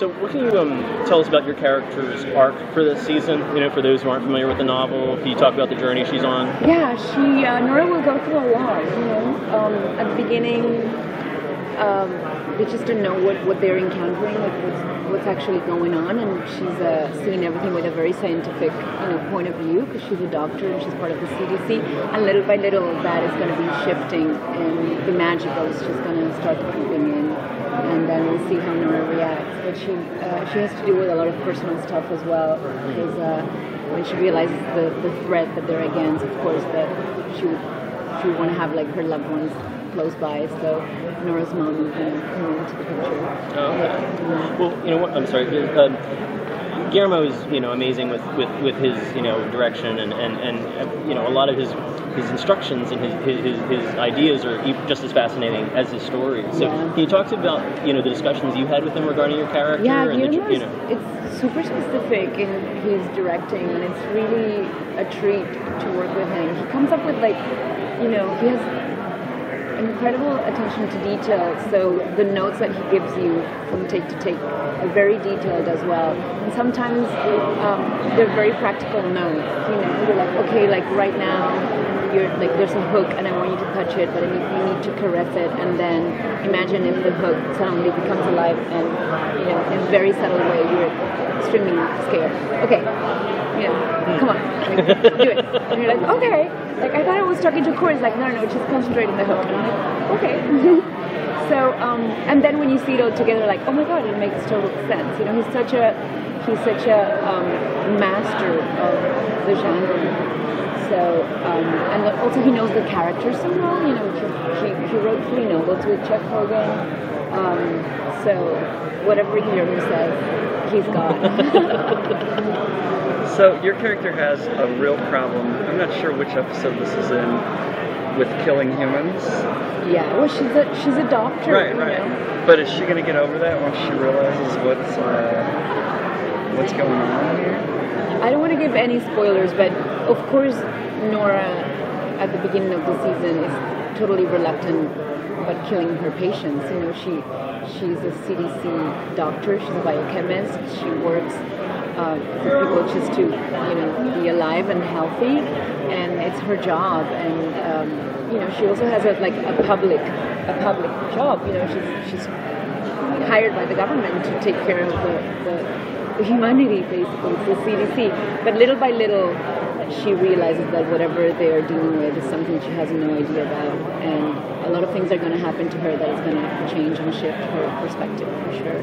So what can you tell us about your character's arc for this season? You know, for those who aren't familiar with the novel, can you talk about the journey she's on? Yeah, Nora will go through a lot, you know. At the beginning, they just don't know what they're encountering, like what's actually going on, and she's seeing everything with a very scientific, point of view, because she's a doctor and she's part of the CDC, and little by little that is going to be shifting, and the magical is just going to start creeping in, and then we'll see how Nora reacts. But she has to deal with a lot of personal stuff as well, because when she realizes the threat that they're against, of course, that she would want to have like her loved ones close by, so Nora's mom is going to come into the picture. Oh, okay. Well, you know what? I'm sorry. Guillermo is, amazing with his, direction and a lot of his instructions and his ideas are just as fascinating as his story. So can you talk about, the discussions you had with him regarding your character? Yeah, Guillermo it's super specific in his directing, and it's really a treat to work with him. He comes up with he has incredible attention to detail, so the notes that he gives you from take to take are very detailed as well. And sometimes they're very practical notes. You're like, okay, like right now, you're like there's a hook, and I want you to touch it, but you need to caress it, and then imagine if the hook suddenly becomes alive, and in a very subtle way, you're extremely scared. Okay, come on, do it. And you're like, okay. Like, I thought I was talking to Corey. It's like, no, just concentrate on the hook. And I'm like, okay. So, and then when you see it all together, like, oh my God, it makes total sense. He's such a master of the genre. So, and also he knows the characters so well. He wrote 3 novels with Chuck Hogan. So, whatever Guillermo says, he's got. So your character has a real problem. I'm not sure which episode this is in, with killing humans. Yeah, well, she's a doctor. Right. But is she going to get over that once she realizes what's going on here? I don't want to give any spoilers, but of course Nora at the beginning of the season is totally reluctant about killing her patients. She's a CDC doctor. She's a biochemist. She works for people just to be alive and healthy, and it's her job. And she also has a public job. She's hired by the government to take care of the humanity, basically. It's the CDC. But little by little, she realizes that whatever they are dealing with is something she has no idea about, and a lot of things are going to happen to her that is going to change and shift her perspective for sure.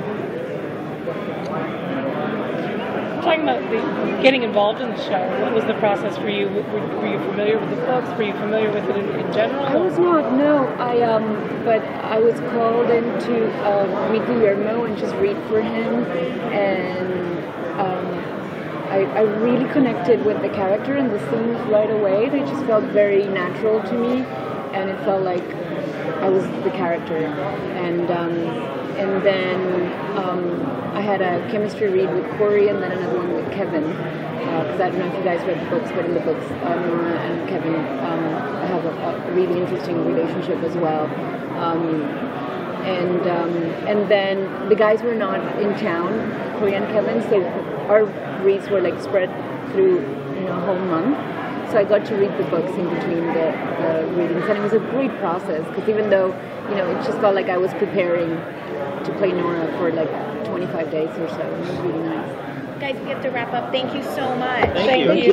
Talking about getting involved in the show, what was the process for you? Were you familiar with the books? Were you familiar with it in general? I was not, no. But I was called in to meet Guillermo and just read for him, and I really connected with the character and the scenes right away. They just felt very natural to me, and it felt like I was the character. And then I had a chemistry read with Corey, and then another one with Kevin. Because I don't know if you guys read the books, but in the books, Nora and Kevin have a really interesting relationship as well. And then the guys were not in town, Corey and Kevin, so our reads were spread through a whole month. So I got to read the books in between the readings, and it was a great process, because even though it just felt like I was preparing to play Nora for 25 days or so. It was really nice. Guys, we have to wrap up. Thank you so much. Thank you.